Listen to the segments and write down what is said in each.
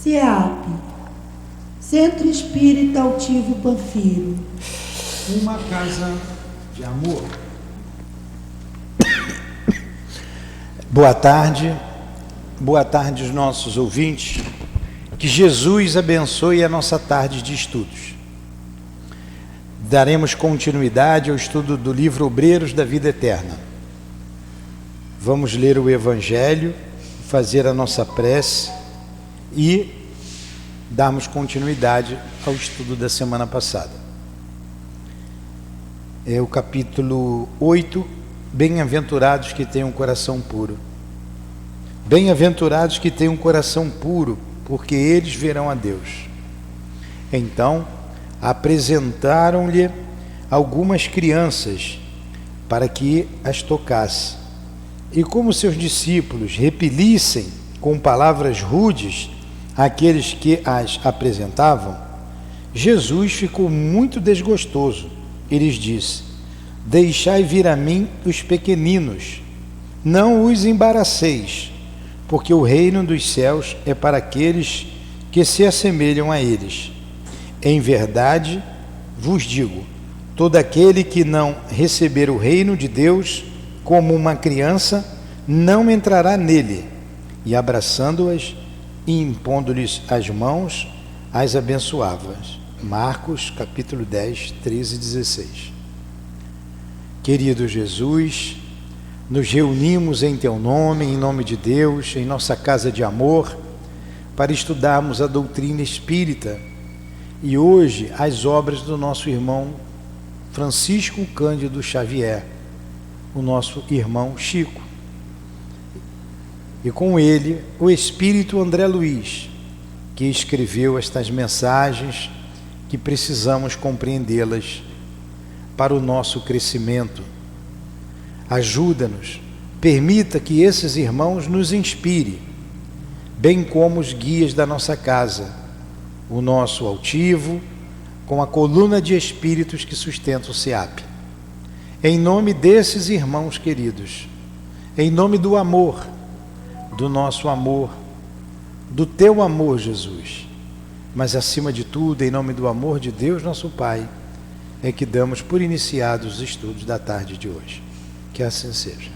CEAP, Centro Espírita Altivo Panfiro. Uma casa de amor. Boa tarde os nossos ouvintes. Que Jesus abençoe a nossa tarde de estudos. Daremos continuidade ao estudo do livro Obreiros da Vida Eterna. Vamos ler o Evangelho, fazer a nossa prece e darmos continuidade ao estudo da semana passada. É o capítulo 8, Bem-aventurados que têm um coração puro. Bem-aventurados que têm um coração puro, porque eles verão a Deus. Então, apresentaram-lhe algumas crianças para que as tocasse. E como seus discípulos repelissem com palavras rudes aqueles que as apresentavam, Jesus ficou muito desgostoso e lhes disse: deixai vir a mim os pequeninos, não os embaraceis, porque o reino dos céus é para aqueles que se assemelham a eles. Em verdade vos digo, todo aquele que não receber o reino de Deus como uma criança, não entrará nele. E abraçando-as e impondo-lhes as mãos, as abençoava. Marcos capítulo 10, 13 e 16. Querido Jesus, nos reunimos em Teu nome, em nome de Deus, em nossa casa de amor, para estudarmos a doutrina espírita e hoje as obras do nosso irmão Francisco Cândido Xavier, o nosso irmão Chico, e com ele o Espírito André Luiz, que escreveu estas mensagens que precisamos compreendê-las para o nosso crescimento. Ajuda-nos, permita que esses irmãos nos inspirem, bem como os guias da nossa casa, o nosso altivo, com a coluna de espíritos que sustenta o SEAP. Em nome desses irmãos queridos, em nome do amor, do nosso amor, do Teu amor, Jesus, mas acima de tudo, em nome do amor de Deus, nosso Pai, é que damos por iniciados os estudos da tarde de hoje. Que assim seja.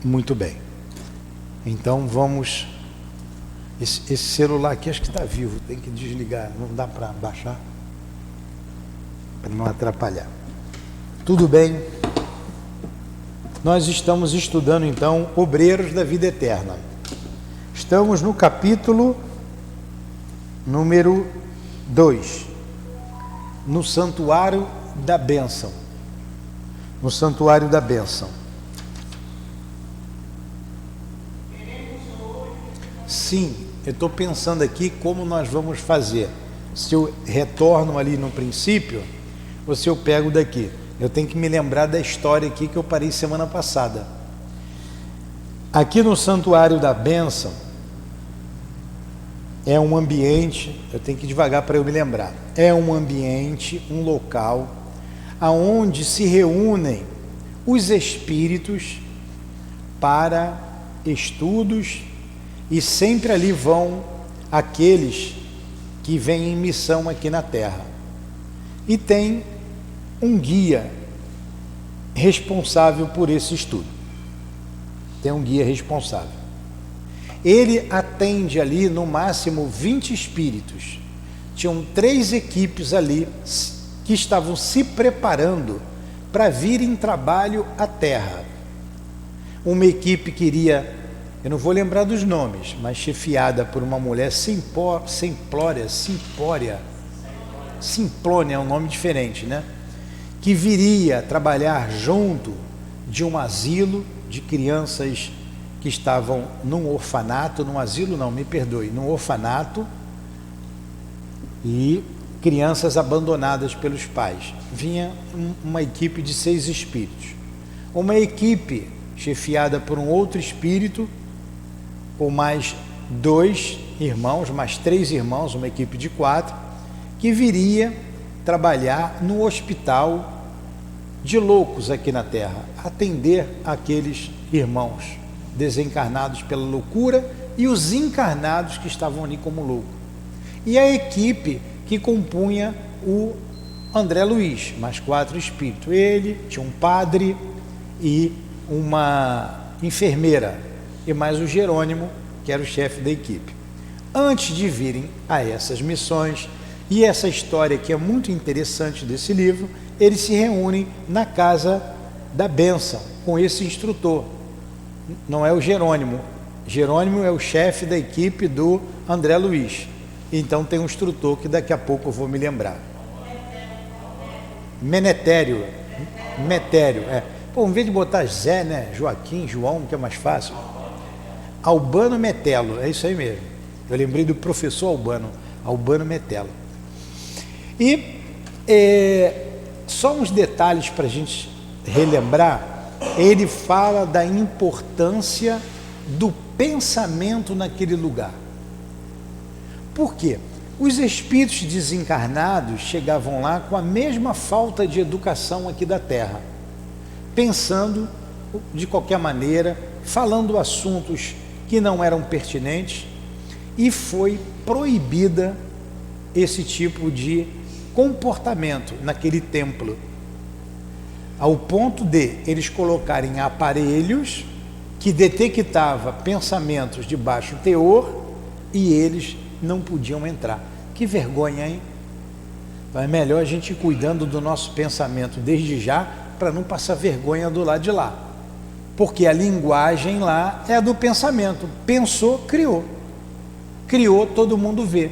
Muito bem. Então vamos... Esse celular aqui acho que está vivo, tem que desligar, não dá para baixar, para não atrapalhar. Tudo bem? Nós estamos estudando então Obreiros da Vida Eterna. Estamos no capítulo número 2, no Santuário da Bênção. No Santuário da Bênção. Sim, eu estou pensando aqui como nós vamos fazer. Se eu retorno ali no princípio, ou se eu pego daqui. Eu tenho que me lembrar da história aqui que eu parei semana passada. Aqui no Santuário da Bênção, é um ambiente, eu tenho que ir devagar para eu me lembrar, é um ambiente, um local, aonde se reúnem os espíritos para estudos, e sempre ali vão aqueles que vêm em missão aqui na Terra. E tem um guia responsável por esse estudo. Tem um guia responsável. Ele atende ali no máximo 20 espíritos. Tinham 3 equipes ali que estavam se preparando para vir em trabalho à Terra. Uma equipe queria, eu não vou lembrar dos nomes, mas chefiada por uma mulher Simplónia é um nome diferente, né? Que viria trabalhar junto de um asilo de crianças que estavam num orfanato, num asilo não, me perdoe, num orfanato, e crianças abandonadas pelos pais. Vinha uma equipe de 6 espíritos. Uma equipe chefiada por um outro espírito, com mais 2 irmãos, mais 3 irmãos, uma equipe de 4, que viria trabalhar no hospital de loucos aqui na terra, atender aqueles irmãos desencarnados pela loucura e os encarnados que estavam ali como loucos. E a equipe que compunha o André Luiz, mais 4 espíritos. Ele, tinha um padre e uma enfermeira, e mais o Jerônimo, que era o chefe da equipe. Antes de virem a essas missões, e essa história que é muito interessante desse livro, eles se reúnem na casa da bênção com esse instrutor. Não é o Jerônimo. Jerônimo é o chefe da equipe do André Luiz. Então tem um instrutor que daqui a pouco eu vou me lembrar. Menetério. Metério, é. Pô, em vez de botar Zé, né? Joaquim, João, que é mais fácil. Albano Metelo, é isso aí mesmo. Eu lembrei do professor Albano Metelo. E só uns detalhes para a gente relembrar. Ele fala da importância do pensamento naquele lugar. Por quê? Os espíritos desencarnados chegavam lá com a mesma falta de educação aqui da Terra, pensando de qualquer maneira, falando assuntos que não eram pertinentes, e foi proibida esse tipo de comportamento naquele templo, ao ponto de eles colocarem aparelhos que detectavam pensamentos de baixo teor e eles não podiam entrar. Que vergonha, hein? Então é melhor a gente ir cuidando do nosso pensamento desde já, para não passar vergonha do lado de lá, porque a linguagem lá é a do pensamento. Pensou, criou, todo mundo vê.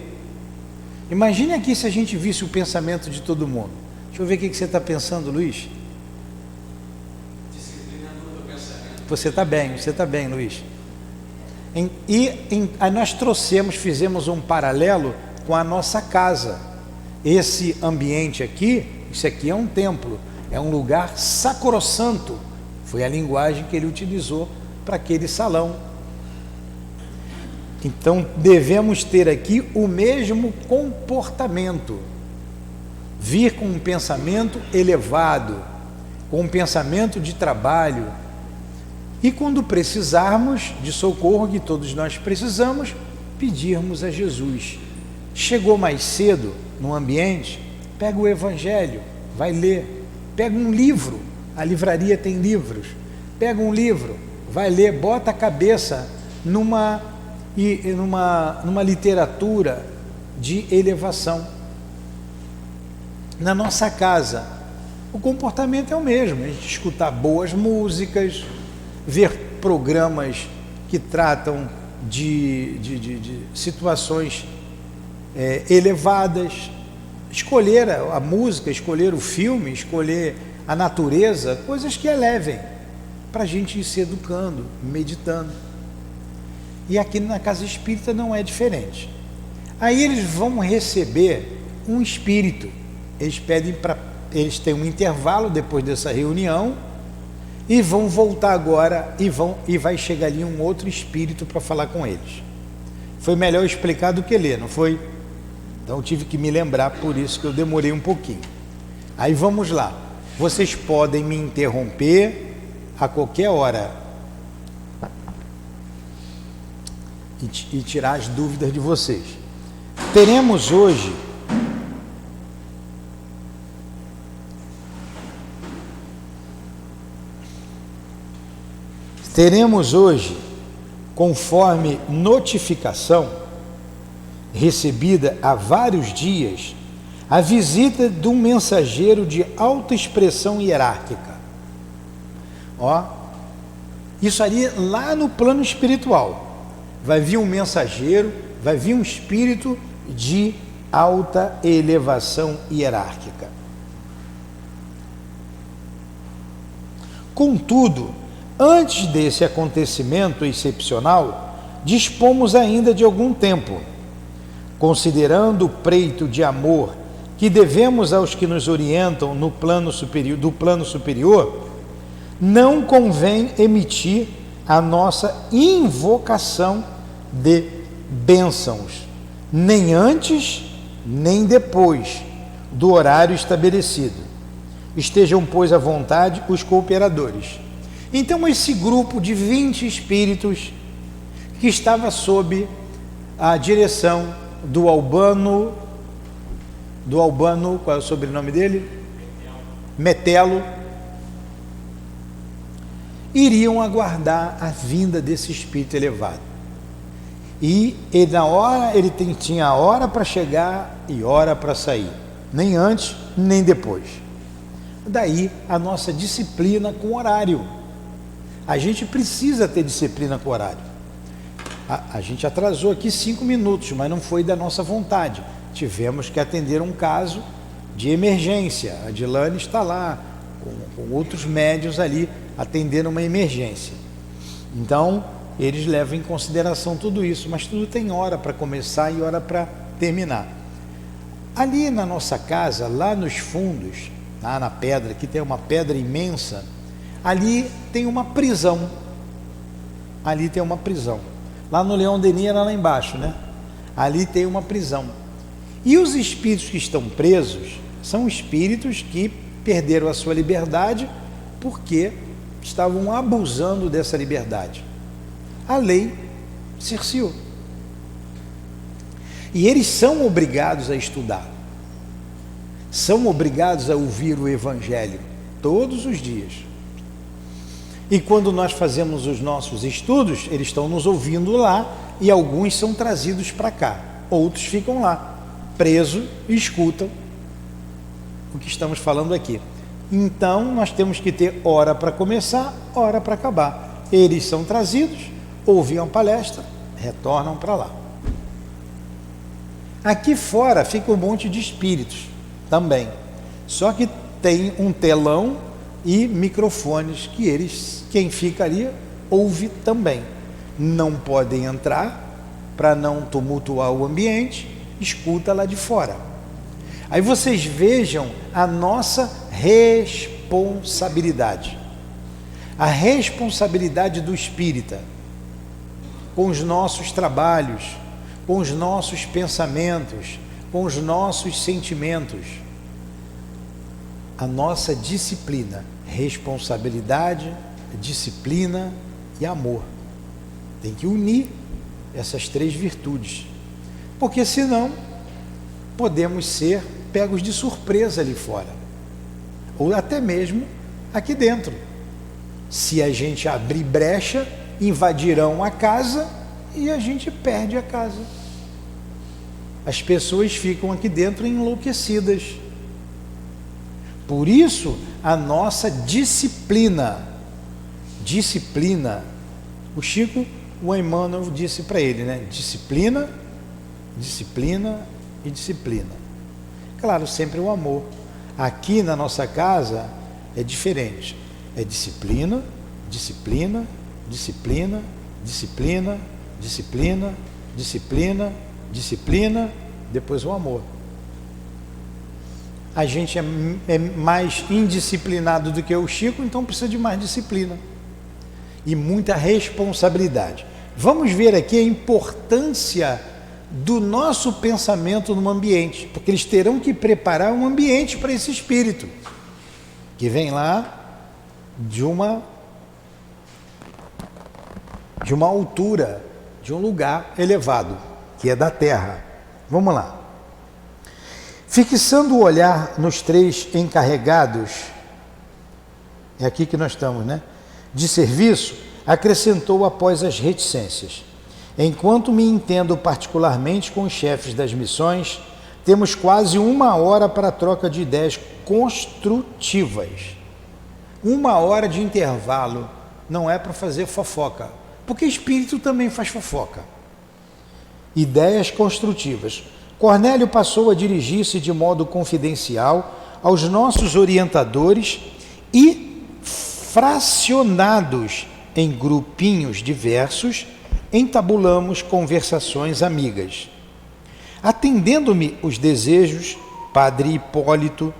Imagine aqui se a gente visse o pensamento de todo mundo. Deixa eu ver o que você está pensando, Luiz. Você está bem, Luiz. Aí nós fizemos um paralelo com a nossa casa. Esse ambiente aqui, isso aqui é um templo, é um lugar sacrossanto. Foi a linguagem que ele utilizou para aquele salão. Então devemos ter aqui o mesmo comportamento, vir com um pensamento elevado, com um pensamento de trabalho, e quando precisarmos de socorro, que todos nós precisamos, pedirmos a Jesus. Chegou mais cedo no ambiente, pega o Evangelho, vai ler, pega um livro, a livraria tem livros, pega um livro, vai ler, bota a cabeça numa literatura de elevação. Na nossa casa, o comportamento é o mesmo, a gente escutar boas músicas, ver programas que tratam de situações elevadas, escolher a música, escolher o filme, escolher a natureza, coisas que elevem, para a gente ir se educando, meditando. E aqui na casa espírita não é diferente. Aí eles vão receber um espírito, eles têm um intervalo depois dessa reunião, e vão voltar agora, e vai chegar ali um outro espírito para falar com eles. Foi melhor explicar do que ler, não foi? Então eu tive que me lembrar, por isso que eu demorei um pouquinho. Aí vamos lá, vocês podem me interromper a qualquer hora e tirar as dúvidas de vocês. Teremos hoje, conforme notificação recebida há vários dias, a visita de um mensageiro de alta expressão hierárquica. Isso ali lá no plano espiritual. Vai vir um mensageiro, vai vir um espírito de alta elevação hierárquica. Contudo, antes desse acontecimento excepcional, dispomos ainda de algum tempo, considerando o preito de amor que devemos aos que nos orientam no plano superior, do plano superior, não convém emitir a nossa invocação de bênçãos, nem antes, nem depois do horário estabelecido, Estejam, pois, à vontade os cooperadores. Então, esse grupo de 20 espíritos que estava sob a direção do Albano, qual é o sobrenome dele? Metelo, iriam aguardar a vinda desse espírito elevado. E na hora, tinha a hora para chegar e hora para sair, nem antes nem depois. Daí a nossa disciplina com horário. A gente precisa ter disciplina com horário. A gente atrasou aqui 5 minutos, mas não foi da nossa vontade. Tivemos que atender um caso de emergência. A Dilane está lá com outros médios ali atendendo uma emergência. Então, eles levam em consideração tudo isso, mas tudo tem hora para começar e hora para terminar. Ali na nossa casa, lá nos fundos, lá na pedra, que tem uma pedra imensa, ali tem uma prisão. Ali tem uma prisão. Lá no Leão Denis era lá embaixo, né? Ali tem uma prisão. E os espíritos que estão presos são espíritos que perderam a sua liberdade porque estavam abusando dessa liberdade. A lei cerceou. E eles são obrigados a estudar. São obrigados a ouvir o Evangelho todos os dias. E quando nós fazemos os nossos estudos, eles estão nos ouvindo lá e alguns são trazidos para cá. Outros ficam lá, presos e escutam o que estamos falando aqui. Então, nós temos que ter hora para começar, hora para acabar. Eles são trazidos, ouvem a palestra, retornam para lá. Aqui fora fica um monte de espíritos também. Só que tem um telão e microfones que quem fica ali, ouve também. Não podem entrar para não tumultuar o ambiente, escuta lá de fora. Aí vocês vejam a nossa responsabilidade. A responsabilidade do espírita com os nossos trabalhos, com os nossos pensamentos, com os nossos sentimentos. A nossa disciplina, responsabilidade, disciplina e amor. Tem que unir essas 3 virtudes, porque senão podemos ser pegos de surpresa ali fora, ou até mesmo aqui dentro. Se a gente abrir brecha, invadirão a casa e a gente perde a casa. As pessoas ficam aqui dentro enlouquecidas. Por isso, a nossa disciplina. O Chico, o Emmanuel disse para ele, né? Disciplina, disciplina e disciplina. Claro, sempre o amor. Aqui na nossa casa é diferente. É disciplina, disciplina, disciplina, disciplina, disciplina, disciplina, disciplina, depois o amor. A gente é mais indisciplinado do que o Chico, então precisa de mais disciplina e muita responsabilidade. Vamos ver aqui a importância do nosso pensamento no ambiente, porque eles terão que preparar um ambiente para esse espírito que vem lá de uma altura, de um lugar elevado, que é da terra. Vamos lá. Fixando o olhar nos 3 encarregados, é aqui que nós estamos, né? De serviço, acrescentou após as reticências: enquanto me entendo particularmente com os chefes das missões, temos quase 1 hora para a troca de ideias construtivas. 1 hora de intervalo não é para fazer fofoca, porque espírito também faz fofoca. Ideias construtivas. Cornélio passou a dirigir-se de modo confidencial aos nossos orientadores e, fracionados em grupinhos diversos, entabulamos conversações amigas. Atendendo-me os desejos, Padre Hipólito,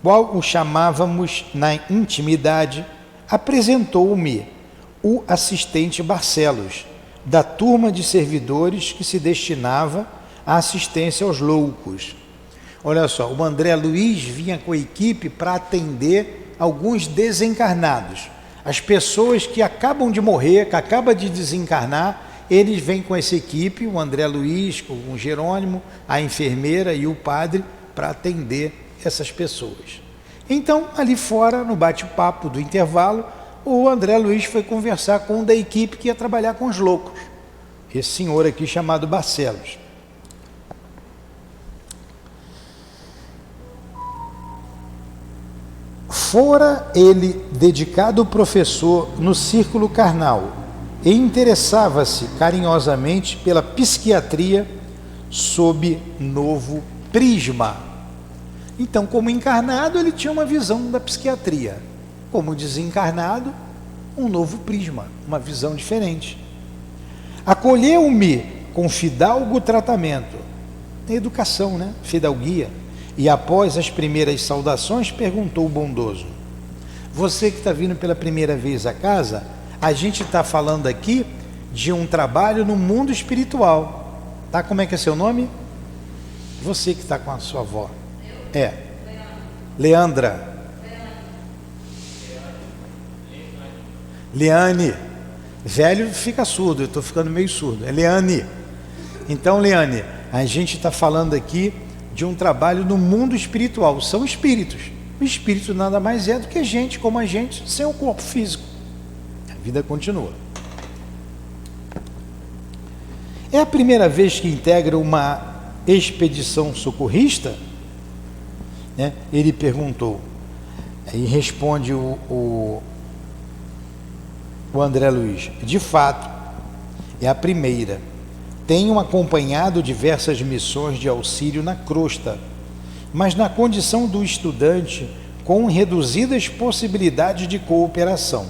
qual o chamávamos na intimidade, apresentou-me o assistente Barcelos, da turma de servidores que se destinava à assistência aos loucos. Olha só, o André Luiz vinha com a equipe para atender alguns desencarnados. As pessoas que acabam de morrer, que acabam de desencarnar, eles vêm com essa equipe, o André Luiz, com o Jerônimo, a enfermeira e o padre, para atender essas pessoas. Então, ali fora, no bate-papo do intervalo, o André Luiz foi conversar com um da equipe que ia trabalhar com os loucos. Esse senhor aqui chamado Barcelos. Fora ele dedicado professor no círculo carnal e interessava-se carinhosamente pela psiquiatria sob novo prisma. Então, como encarnado, ele tinha uma visão da psiquiatria. Como desencarnado, um novo prisma, uma visão diferente. Acolheu-me com fidalgo tratamento, educação, né? Fidalguia. E após as primeiras saudações, perguntou o bondoso: você que está vindo pela primeira vez à casa, a gente está falando aqui de um trabalho no mundo espiritual. Tá? Como é que é seu nome? Você que está com a sua avó. É. Leandra. Leane. Velho fica surdo, eu estou ficando meio surdo. É Leane. Então, Leane, a gente está falando aqui de um trabalho no mundo espiritual. São espíritos. O espírito nada mais é do que gente, como a gente, sem o corpo físico. A vida continua. É a primeira vez que integra uma expedição socorrista? Né? Ele perguntou. Aí responde o André Luiz: de fato, é a primeira. Tenho acompanhado diversas missões de auxílio na crosta, mas na condição do estudante com reduzidas possibilidades de cooperação.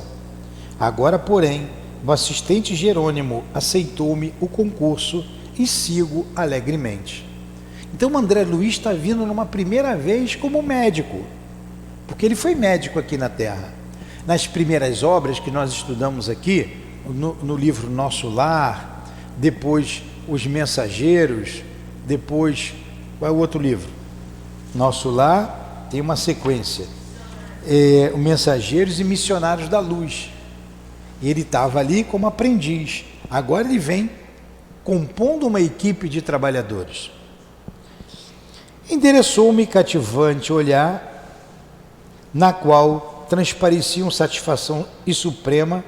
Agora, porém, o assistente Jerônimo aceitou-me o concurso e sigo alegremente. Então o André Luiz está vindo numa primeira vez como médico, porque ele foi médico aqui na Terra. Nas primeiras obras que nós estudamos aqui, no livro Nosso Lar, depois Os Mensageiros, depois, qual é o outro livro? Nosso Lar tem uma sequência, Os Mensageiros e Missionários da Luz. Ele estava ali como aprendiz, agora ele vem compondo uma equipe de trabalhadores. Endereçou-me cativante olhar, na qual transpareciam satisfação e suprema,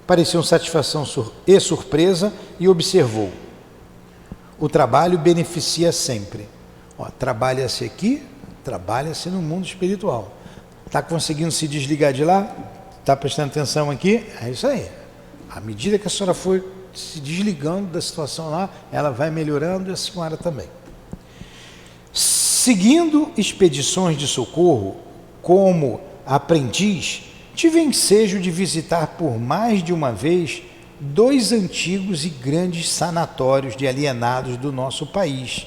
pareciam satisfação e surpresa, e observou: o trabalho beneficia sempre. Trabalha-se aqui, trabalha-se no mundo espiritual. Está conseguindo se desligar de lá? Está prestando atenção aqui? É isso aí. À medida que a senhora for se desligando da situação lá, ela vai melhorando, e a senhora também. Seguindo expedições de socorro, como aprendiz, tive ensejo de visitar por mais de uma vez 2 antigos e grandes sanatórios de alienados do nosso país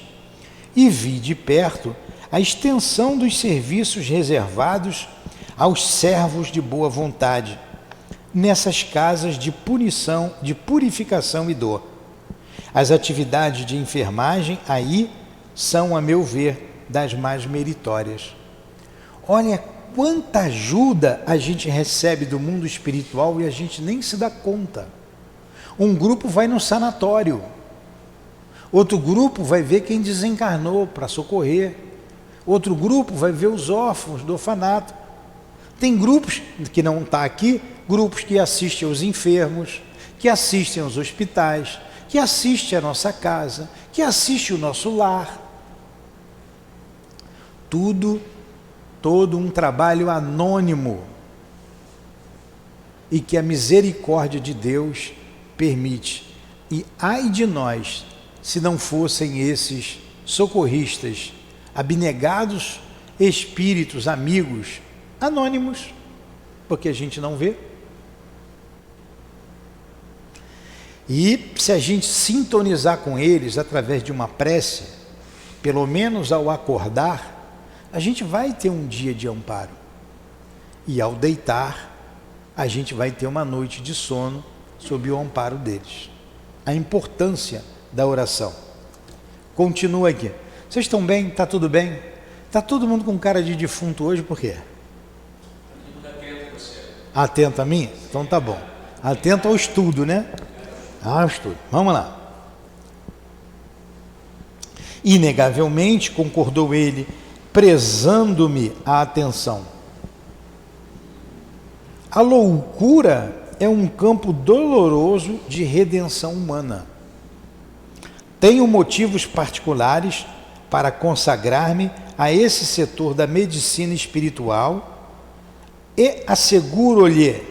e vi de perto a extensão dos serviços reservados aos servos de boa vontade nessas casas de punição, de purificação e dor. As atividades de enfermagem aí são, a meu ver, das mais meritórias. Olha quanta ajuda a gente recebe do mundo espiritual e a gente nem se dá conta. Um grupo vai no sanatório, outro grupo vai ver quem desencarnou para socorrer, outro grupo vai ver os órfãos do orfanato. Tem grupos que não estão aqui, grupos que assistem aos enfermos, que assistem aos hospitais, que assistem à nossa casa, que assistem o nosso lar. Todo um trabalho anônimo e que a misericórdia de Deus permite. E ai de nós, se não fossem esses socorristas, abnegados espíritos, amigos, anônimos, porque a gente não vê. E se a gente sintonizar com eles através de uma prece, pelo menos ao acordar, a gente vai ter um dia de amparo. E ao deitar, a gente vai ter uma noite de sono sob o amparo deles. A importância da oração. Continua aqui. Vocês estão bem? Está tudo bem? Está todo mundo com cara de defunto hoje, por quê? Atento a mim? Então tá bom. Atento ao estudo, né? Ao estudo. Vamos lá. Inegavelmente, concordou ele, prezando-me a atenção. A loucura é um campo doloroso de redenção humana. Tenho motivos particulares para consagrar-me a esse setor da medicina espiritual e asseguro-lhe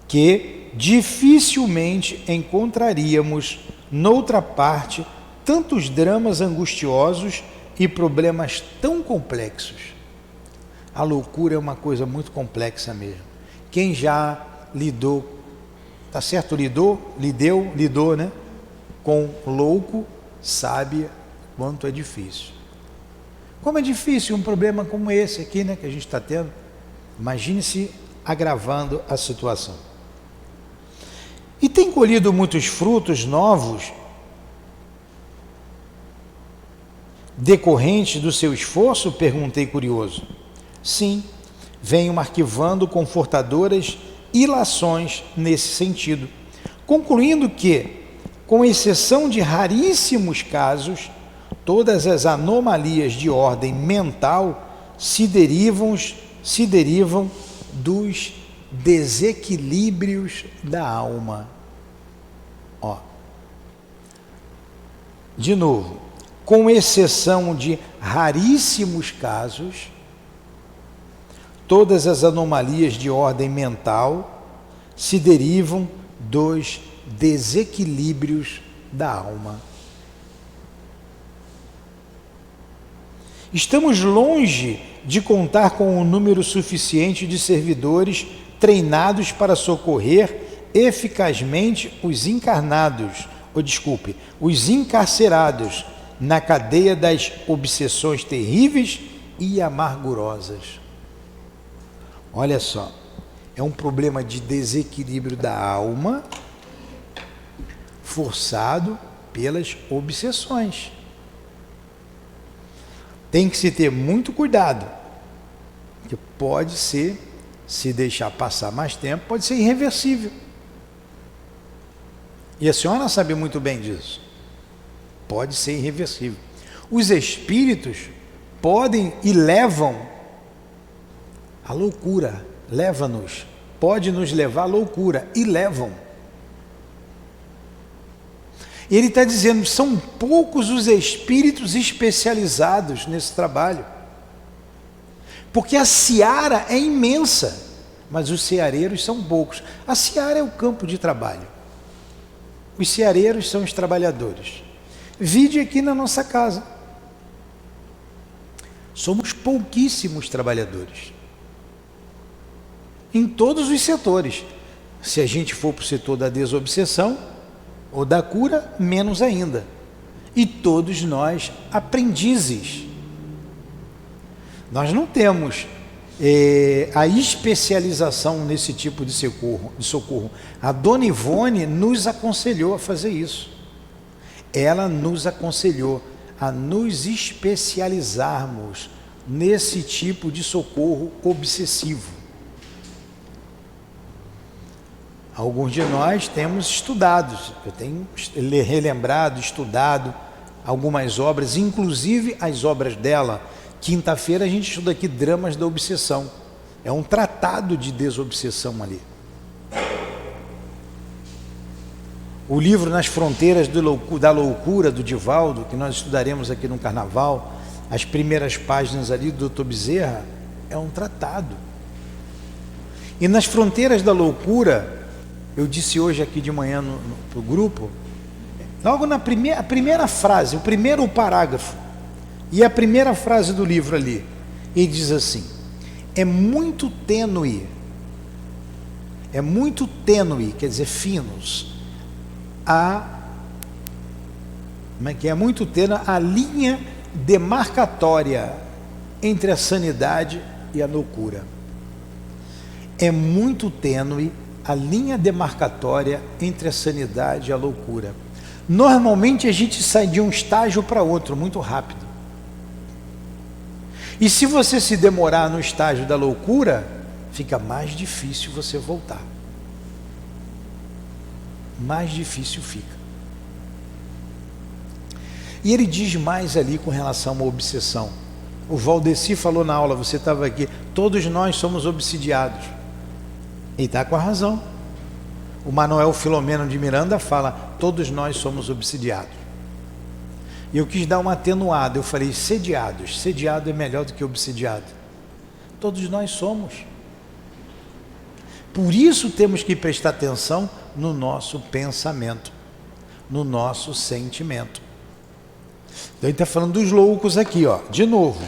que dificilmente encontraríamos noutra parte tantos dramas angustiosos e problemas tão complexos. A loucura é uma coisa muito complexa mesmo. Quem já lidou, tá certo? Lidou, né? Com louco, sabe quanto é difícil. Como é difícil um problema como esse aqui, né? Que a gente está tendo. Imagine-se agravando a situação. E tem colhido muitos frutos novos decorrentes do seu esforço? Perguntei curioso. Sim, venho arquivando confortadoras ilações nesse sentido, concluindo que, com exceção de raríssimos casos, todas as anomalias de ordem mental se derivam dos desequilíbrios da alma. Ó. De novo, com exceção de raríssimos casos, todas as anomalias de ordem mental se derivam dos desequilíbrios da alma. Estamos longe de contar com um número suficiente de servidores treinados para socorrer eficazmente os encarcerados na cadeia das obsessões terríveis e amargurosas. Olha só, é um problema de desequilíbrio da alma forçado pelas obsessões. Tem que se ter muito cuidado, que pode ser, se deixar passar mais tempo, pode ser irreversível. E a senhora sabe muito bem disso. Pode ser irreversível. Os espíritos podem e levam a loucura, pode nos levar à loucura, e levam. Ele está dizendo, são poucos os espíritos especializados nesse trabalho, porque a seara é imensa, mas os ceareiros são poucos. A seara é o campo de trabalho, os ceareiros são os trabalhadores. Vide aqui na nossa casa, somos pouquíssimos trabalhadores, em todos os setores. Se a gente for para o setor da desobsessão ou da cura, menos ainda. E todos nós aprendizes. Nós não temos a especialização nesse tipo de socorro. A Dona Ivone nos aconselhou a fazer isso. Ela nos aconselhou a nos especializarmos nesse tipo de socorro obsessivo. Alguns de nós temos estudado, eu tenho relembrado, estudado algumas obras, inclusive as obras dela. Quinta-feira a gente estuda aqui Dramas da Obsessão. É um tratado de desobsessão ali. O livro Nas Fronteiras da Loucura, do Divaldo, que nós estudaremos aqui no Carnaval, as primeiras páginas ali do Dr. Bezerra, é um tratado. E Nas Fronteiras da Loucura, eu disse hoje aqui de manhã para o grupo, logo na primeira frase, o primeiro parágrafo, e a primeira frase do livro ali, ele diz assim: é muito tênue, quer dizer, finos, é muito tênue a linha demarcatória entre a sanidade e a loucura. É muito tênue a linha demarcatória entre a sanidade e a loucura. Normalmente a gente sai de um estágio para outro muito rápido. E se você se demorar no estágio da loucura, fica mais difícil você voltar. Mais difícil fica. E ele diz mais ali com relação a uma obsessão. O Valdeci falou na aula, você estava aqui, todos nós somos obsidiados. E está com a razão. O Manuel Filomeno de Miranda fala, todos nós somos obsidiados. E eu quis dar uma atenuada, eu falei sediados. Sediado é melhor do que obsidiado. Todos nós somos. Por isso temos que prestar atenção no nosso pensamento, no nosso sentimento. Então ele está falando dos loucos aqui, ó, de novo.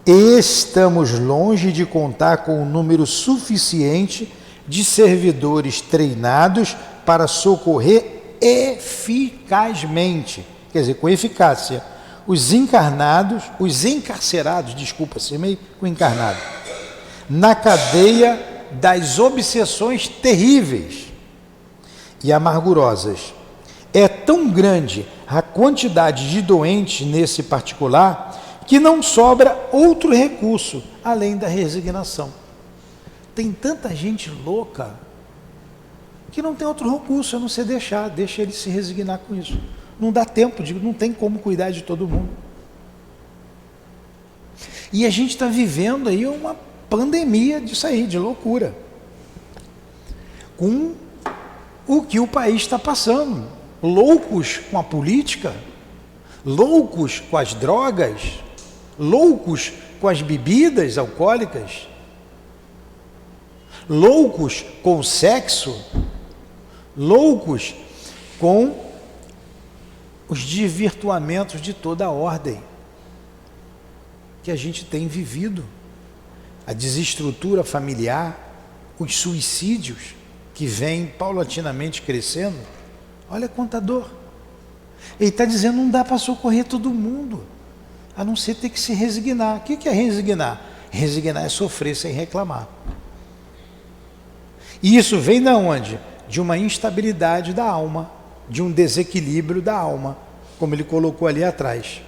Estamos longe de contar com um número suficiente de servidores treinados para socorrer eficazmente, quer dizer, com eficácia, os encarcerados, meio com encarnado, na cadeia das obsessões terríveis e amargurosas. É tão grande a quantidade de doentes nesse particular que não sobra outro recurso além da resignação. Tem tanta gente louca que não tem outro recurso a não ser deixa ele se resignar com isso. Não dá tempo, não tem como cuidar de todo mundo. E a gente está vivendo aí uma pandemia disso aí, de loucura. Com o que o país está passando. Loucos com a política, loucos com as drogas, loucos com as bebidas alcoólicas, loucos com o sexo, loucos com os desvirtuamentos de toda a ordem que a gente tem vivido, a desestrutura familiar, os suicídios que vêm paulatinamente crescendo. Olha quanta dor. Ele está dizendo, não dá para socorrer todo mundo, a não ser ter que se resignar. O que é resignar? Resignar é sofrer sem reclamar. E isso vem de onde? De uma instabilidade da alma, de um desequilíbrio da alma, como ele colocou ali atrás.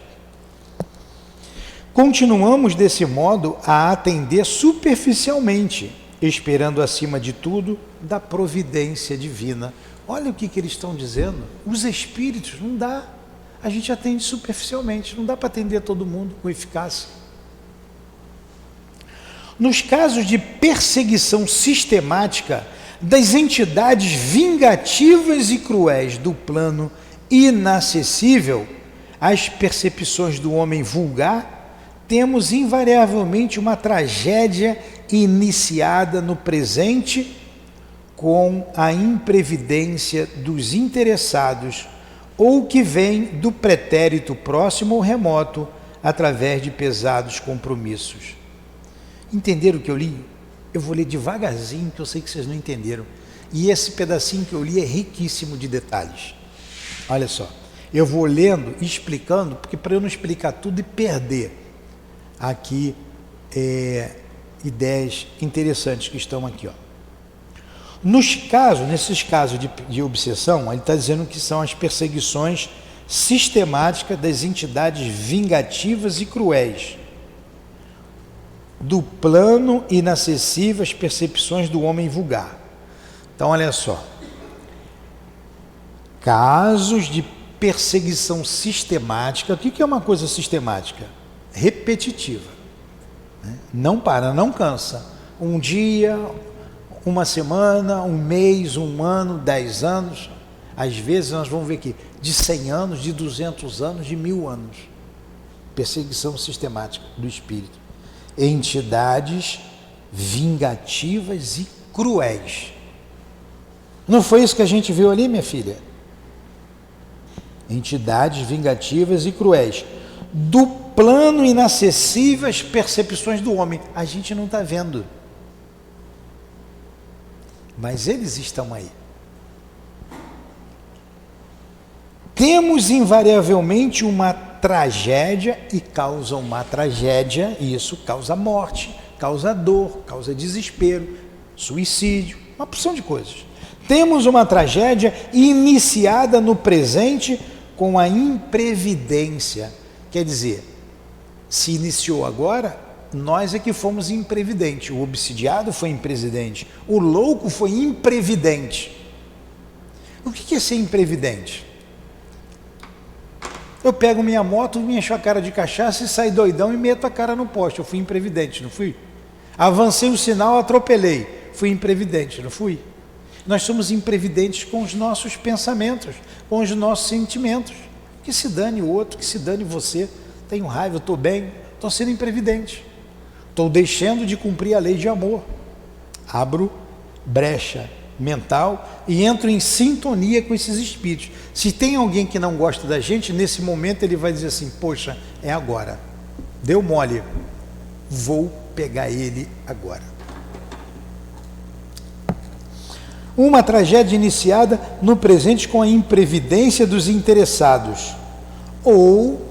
Continuamos desse modo a atender superficialmente, esperando acima de tudo da providência divina. Olha o que eles estão dizendo. Os espíritos, não dá. A gente atende superficialmente, não dá para atender todo mundo com eficácia. Nos casos de perseguição sistemática das entidades vingativas e cruéis do plano inacessível às percepções do homem vulgar, temos invariavelmente uma tragédia iniciada no presente com a imprevidência dos interessados ou que vem do pretérito próximo ou remoto através de pesados compromissos. Entenderam o que eu li? Eu vou ler devagarzinho, que eu sei que vocês não entenderam. E esse pedacinho que eu li é riquíssimo de detalhes. Olha só, eu vou lendo e explicando, porque para eu não explicar tudo e perder aqui ideias interessantes que estão aqui, ó. Nesses casos de obsessão, ele está dizendo que são as perseguições sistemáticas das entidades vingativas e cruéis, do plano inacessível às percepções do homem vulgar. Então, olha só. Casos de perseguição sistemática. O que é uma coisa sistemática? Repetitiva. Não para, não cansa. Um dia, uma semana, um mês, um ano, 10 anos. Às vezes nós vamos ver aqui, de 100 anos, de 200 anos, de 1000 anos. Perseguição sistemática do espírito. Entidades vingativas e cruéis. Não foi isso que a gente viu ali, minha filha? Entidades vingativas e cruéis. Do plano inacessível às percepções do homem. A gente não está vendo. Mas eles estão aí. Temos invariavelmente uma tragédia e causa uma tragédia, e isso causa morte, causa dor, causa desespero, suicídio, uma porção de coisas. Temos uma tragédia iniciada no presente com a imprevidência, quer dizer, se iniciou agora, nós é que fomos imprevidentes. O obsidiado foi imprevidente, o louco foi imprevidente. O que é ser imprevidente? Eu pego minha moto, me encho a cara de cachaça e saio doidão e meto a cara no poste. Eu fui imprevidente, não fui? Avancei o sinal, atropelei. Fui imprevidente, não fui? Nós somos imprevidentes com os nossos pensamentos, com os nossos sentimentos. Que se dane o outro, que se dane você. Tenho raiva, estou bem, estou sendo imprevidente. Estou deixando de cumprir a lei de amor. Abro brecha mental e entro em sintonia com esses espíritos. Se tem alguém que não gosta da gente, nesse momento ele vai dizer assim: poxa, é agora, deu mole, vou pegar ele agora. Uma tragédia iniciada no presente com a imprevidência dos interessados, ou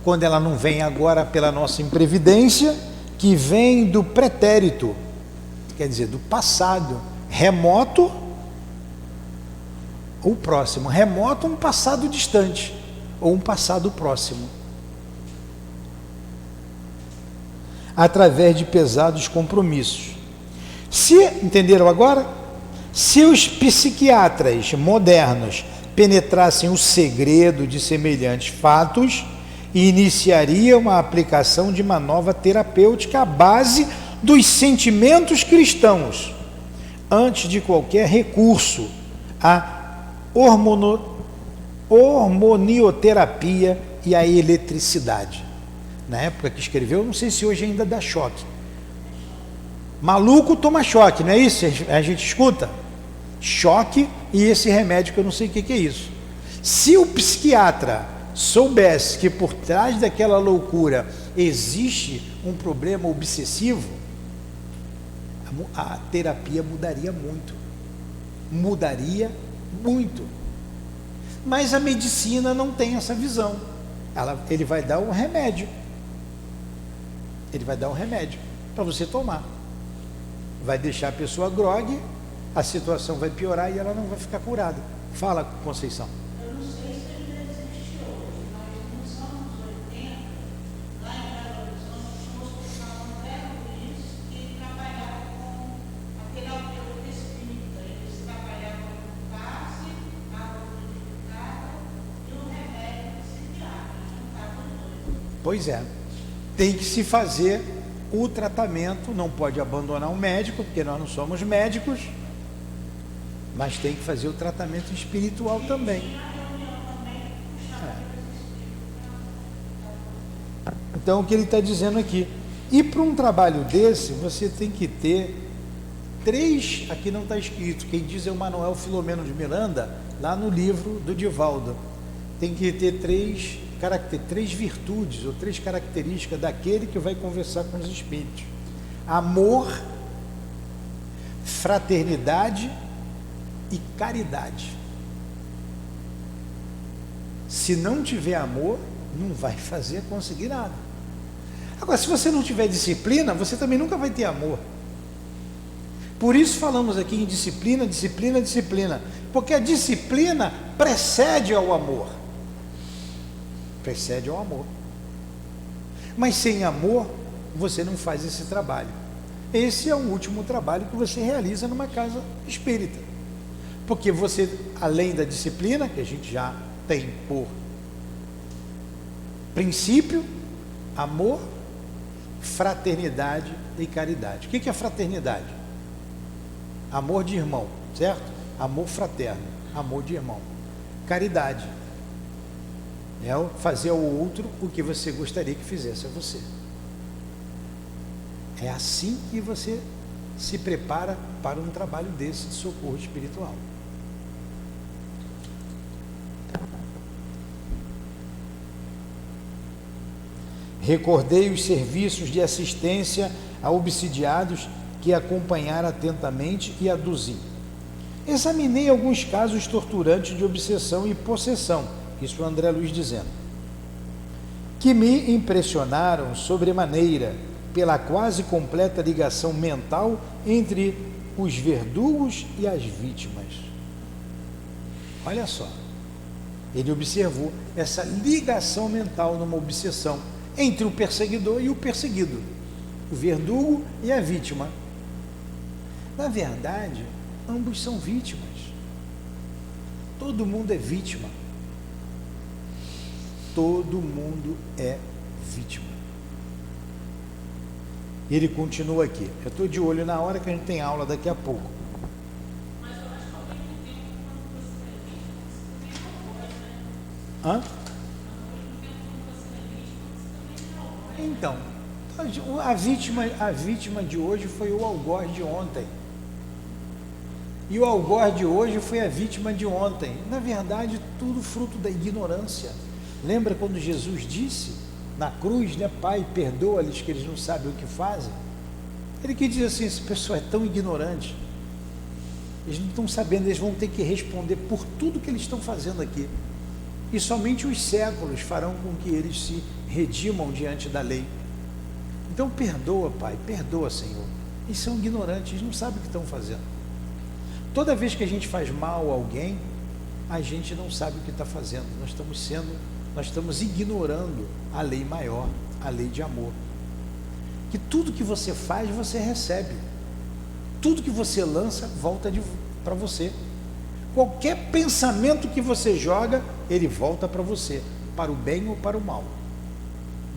quando ela não vem agora pela nossa imprevidência, que vem do pretérito, quer dizer, do passado remoto ou próximo. Remoto, um passado distante, ou um passado próximo, através de pesados compromissos. Entenderam agora? Se os psiquiatras modernos penetrassem o segredo de semelhantes fatos, iniciariam a aplicação de uma nova terapêutica à base dos sentimentos cristãos, antes de qualquer recurso à hormonioterapia e à eletricidade. Na época que escreveu, não sei se hoje ainda dá choque. Maluco toma choque, não é isso? A gente escuta choque e esse remédio que eu não sei o que é isso. Se o psiquiatra soubesse que por trás daquela loucura existe um problema obsessivo, a terapia mudaria muito. Mas a medicina não tem essa visão. Ele vai dar um remédio. Ele vai dar um remédio para você tomar. Vai deixar a pessoa grogue, a situação vai piorar e ela não vai ficar curada. Fala, Conceição. Eu não sei se ainda existe hoje, mas nos anos 80, lá em Belo Horizonte, tinha um hospital André Luiz que trabalhava com a terapeuta espírita. Eles trabalhavam com base, água purificada e um remédio psiquiátrico, juntavam os dois. Pois é, tem que se fazer o tratamento, não pode abandonar o médico, porque nós não somos médicos, mas tem que fazer o tratamento espiritual também. Então, o que ele está dizendo aqui, e para um trabalho desse, você tem que ter 3, aqui não está escrito, quem diz é o Manuel Filomeno de Miranda, lá no livro do Divaldo, tem que ter 3 virtudes ou 3 características daquele que vai conversar com os espíritos: amor, fraternidade e caridade. Se não tiver amor, não vai conseguir nada. Agora, se você não tiver disciplina, você também nunca vai ter amor. Por isso falamos aqui em disciplina, porque a disciplina precede ao amor. Precede ao amor. Mas sem amor, você não faz esse trabalho. Esse é o último trabalho que você realiza numa casa espírita. Porque você, além da disciplina, que a gente já tem por princípio, amor, fraternidade e caridade. O que é fraternidade? Amor de irmão, certo? Amor fraterno, amor de irmão. Caridade é fazer ao outro o que você gostaria que fizesse a você. É assim que você se prepara para um trabalho desse de socorro espiritual. Recordei os serviços de assistência a obsidiados que acompanhara atentamente e aduzi. Examinei alguns casos torturantes de obsessão e possessão, isso é o André Luiz dizendo, que me impressionaram sobremaneira pela quase completa ligação mental entre os verdugos e as vítimas. Olha só, ele observou essa ligação mental numa obsessão entre o perseguidor e o perseguido, o verdugo e a vítima. Na verdade, ambos são vítimas. Todo mundo é vítima. Todo mundo é vítima. E ele continua aqui. Eu estou de olho na hora que a gente tem aula daqui a pouco. Mas eu acho que ao mesmo tempo, quando você é vítima, você também não pode, né? Hã? Ao mesmo tempo, quando você é vítima, você também não pode. Então, a vítima de hoje foi o algoz de ontem. E o algoz de hoje foi a vítima de ontem. Na verdade, tudo fruto da ignorância. Lembra quando Jesus disse na cruz, né? Pai, perdoa-lhes que eles não sabem o que fazem. Ele que diz assim, esse pessoal é tão ignorante. Eles não estão sabendo, eles vão ter que responder por tudo que eles estão fazendo aqui. E somente os séculos farão com que eles se redimam diante da lei. Então perdoa, Pai, perdoa, Senhor. Eles são ignorantes, eles não sabem o que estão fazendo. Toda vez que a gente faz mal a alguém, a gente não sabe o que está fazendo. Nós estamos ignorando a lei maior, a lei de amor. Que tudo que você faz, você recebe. Tudo que você lança, volta para você. Qualquer pensamento que você joga, ele volta para você, para o bem ou para o mal.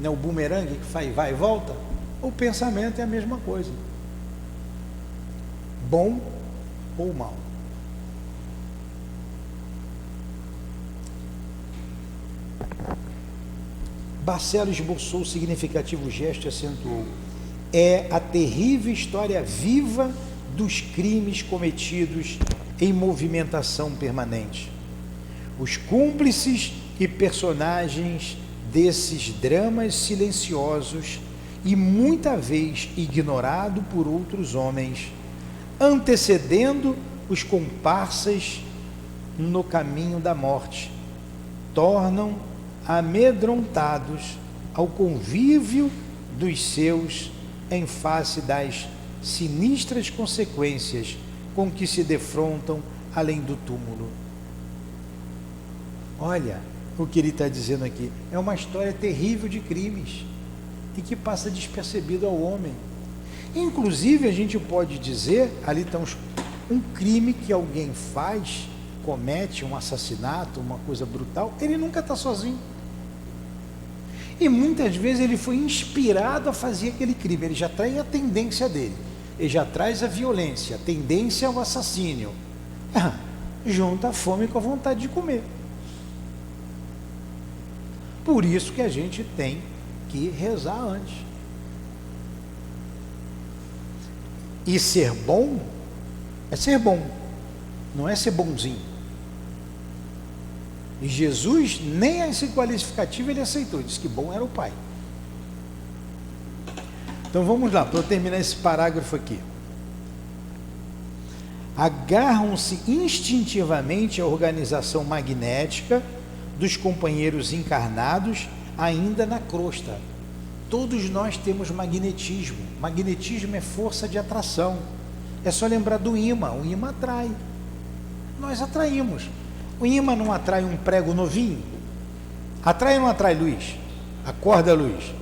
Não é o bumerangue que faz vai e volta? O pensamento é a mesma coisa. Bom ou mal. Barcelo esboçou o significativo gesto e acentuou: é a terrível história viva dos crimes cometidos em movimentação permanente. Os cúmplices e personagens desses dramas silenciosos e muita vez ignorado por outros homens, antecedendo os comparsas no caminho da morte, tornam amedrontados ao convívio dos seus em face das sinistras consequências com que se defrontam além do túmulo. Olha o que ele está dizendo aqui, é uma história terrível de crimes e que passa despercebido ao homem. Inclusive a gente pode dizer, ali está um crime que alguém faz, comete um assassinato, uma coisa brutal, ele nunca está sozinho. E muitas vezes ele foi inspirado a fazer aquele crime, ele já traz a tendência dele, ele já traz a violência, a tendência ao assassínio. Junta a fome com a vontade de comer. Por isso que a gente tem que rezar antes. E ser bom é ser bom, não é ser bonzinho. E Jesus, nem esse qualificativo ele aceitou, ele disse que bom era o Pai. Então vamos lá, para eu terminar esse parágrafo aqui. Agarram-se instintivamente à organização magnética dos companheiros encarnados ainda na crosta. Todos nós temos magnetismo. Magnetismo é força de atração. É só lembrar do ímã. O ímã atrai. Nós atraímos. O ímã não atrai um prego novinho? Atrai ou não atrai, Luiz? Acorda, Luiz.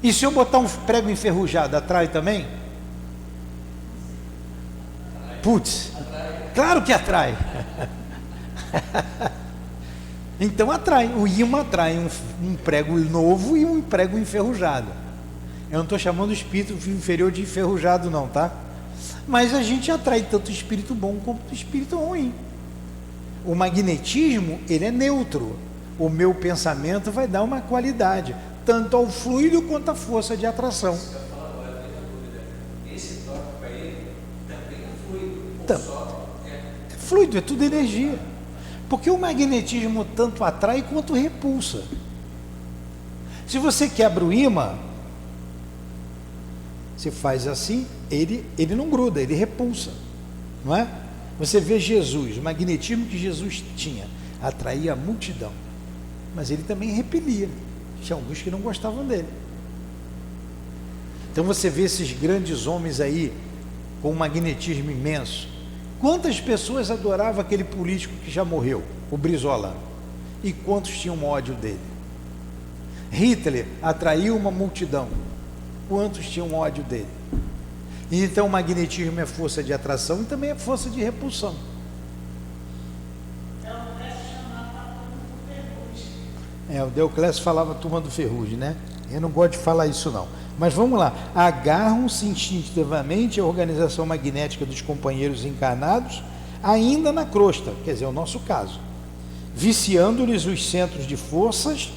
E se eu botar um prego enferrujado, atrai também? Putz, claro que atrai. Então atrai, o ímã atrai um prego novo e um prego enferrujado. Eu não estou chamando o espírito inferior de enferrujado não, tá? Mas a gente atrai tanto o espírito bom quanto o espírito ruim. O magnetismo, ele é neutro. O meu pensamento vai dar uma qualidade, tanto ao fluido quanto à força de atração. Esse toque para ele também é fluido. Então, é fluido, é tudo energia. Porque o magnetismo tanto atrai quanto repulsa. Se você quebra o ímã, você faz assim, ele não gruda, ele repulsa, não é? Você vê Jesus, o magnetismo que Jesus tinha, atraía a multidão, mas ele também repelia, tinha alguns que não gostavam dele. Então você vê esses grandes homens aí, com um magnetismo imenso. Quantas pessoas adoravam aquele político que já morreu, o Brizola? E quantos tinham ódio dele? Hitler atraiu uma multidão. Quantos tinham ódio dele? E então o magnetismo é força de atração e também é força de repulsão. O Deoclésio falava turma do Ferrugem, né? Eu não gosto de falar isso não. Mas vamos lá. Agarram-se instintivamente à organização magnética dos companheiros encarnados, ainda na crosta, quer dizer, é o nosso caso. Viciando-lhes os centros de forças,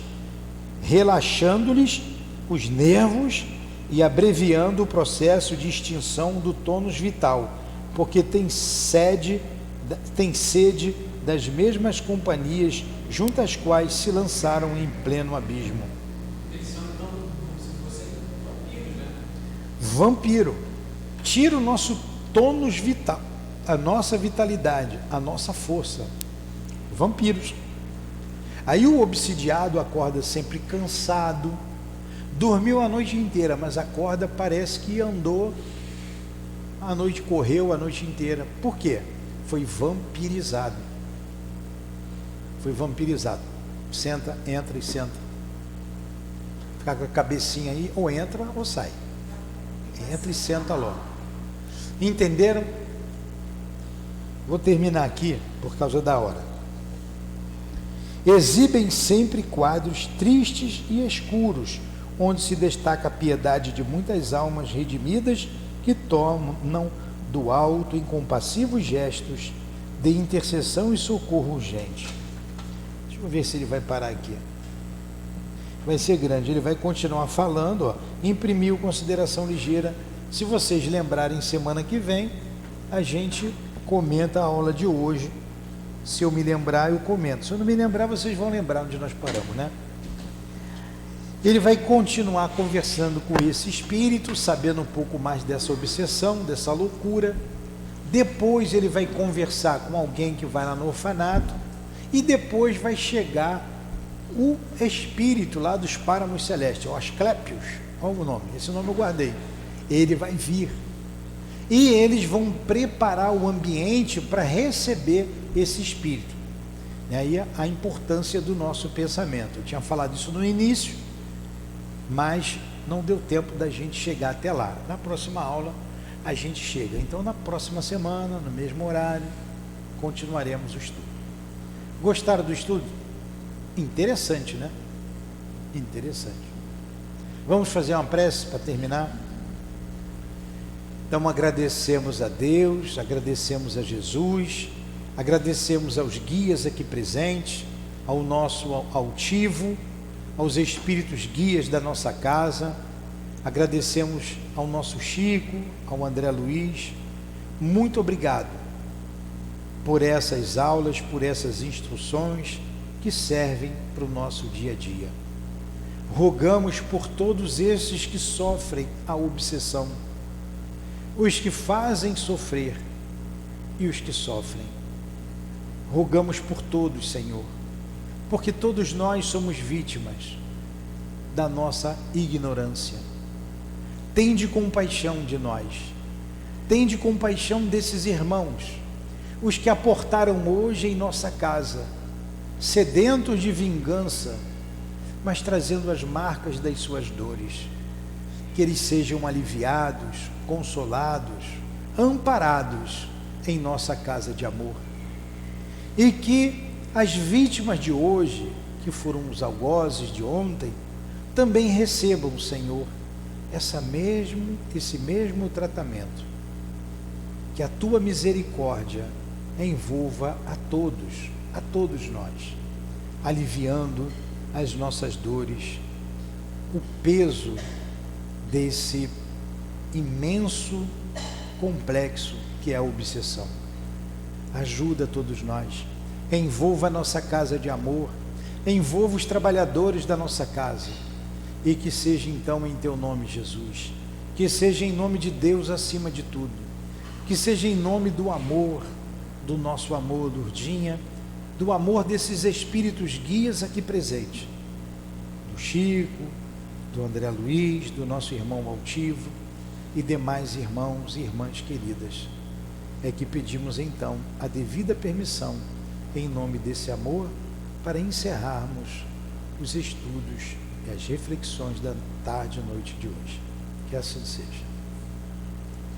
relaxando-lhes os nervos e abreviando o processo de extinção do tônus vital, porque tem sede das mesmas companhias junto às quais se lançaram em pleno abismo. Eles são então como se fossem vampiros, né? Vampiro. Tira o nosso tônus vital, a nossa vitalidade, a nossa força. Vampiros. Aí o obsidiado acorda sempre cansado, dormiu a noite inteira, mas acorda, parece que andou a noite, correu a noite inteira. Por quê? Foi vampirizado. Foi vampirizado. Senta, entra e senta. Fica com a cabecinha aí, ou entra ou sai. Entra e senta logo. Entenderam? Vou terminar aqui por causa da hora. Exibem sempre quadros tristes e escuros, onde se destaca a piedade de muitas almas redimidas que tornam do alto incompassivos gestos de intercessão e socorro urgente. Deixa eu ver se ele vai parar aqui. Vai ser grande, ele vai continuar falando, ó, imprimiu consideração ligeira. Se vocês lembrarem, semana que vem, a gente comenta a aula de hoje. Se eu me lembrar, eu comento. Se eu não me lembrar, vocês vão lembrar onde nós paramos, né? Ele vai continuar conversando com esse espírito, sabendo um pouco mais dessa obsessão, dessa loucura. Depois ele vai conversar com alguém que vai lá no orfanato. E depois vai chegar o espírito lá dos páramos celestes, o Asclépios, olha o nome, esse nome eu guardei. Ele vai vir. E eles vão preparar o ambiente para receber esse espírito. E aí a importância do nosso pensamento. Eu tinha falado isso no início, mas não deu tempo da gente chegar até lá. Na próxima aula a gente chega. Então na próxima semana, no mesmo horário, continuaremos o estudo. Gostaram do estudo? Interessante, né? Interessante. Vamos fazer uma prece para terminar? Então agradecemos a Deus, agradecemos a Jesus, agradecemos aos guias aqui presentes, ao nosso altivo, aos espíritos guias da nossa casa, agradecemos ao nosso Chico, ao André Luiz. Muito obrigado por essas aulas, por essas instruções que servem para o nosso dia a dia. Rogamos por todos esses que sofrem a obsessão, os que fazem sofrer e os que sofrem. Rogamos por todos, Senhor, porque todos nós somos vítimas da nossa ignorância. Tende compaixão de nós, tende compaixão desses irmãos, os que aportaram hoje em nossa casa, sedentos de vingança, mas trazendo as marcas das suas dores. Que eles sejam aliviados, consolados, amparados em nossa casa de amor. E que as vítimas de hoje, que foram os algozes de ontem, também recebam, Senhor, esse mesmo tratamento. Que a tua misericórdia envolva a todos nós, aliviando as nossas dores, o peso desse imenso complexo que é a obsessão. Ajuda todos nós, envolva a nossa casa de amor, envolva os trabalhadores da nossa casa, e que seja então em teu nome, Jesus, que seja em nome de Deus acima de tudo, que seja em nome do amor, do nosso amor, Lourdinha, do amor desses espíritos guias aqui presentes, do Chico, do André Luiz, do nosso irmão altivo e demais irmãos e irmãs queridas. É que pedimos então a devida permissão, em nome desse amor, para encerrarmos os estudos e as reflexões da tarde e noite de hoje. Que assim seja.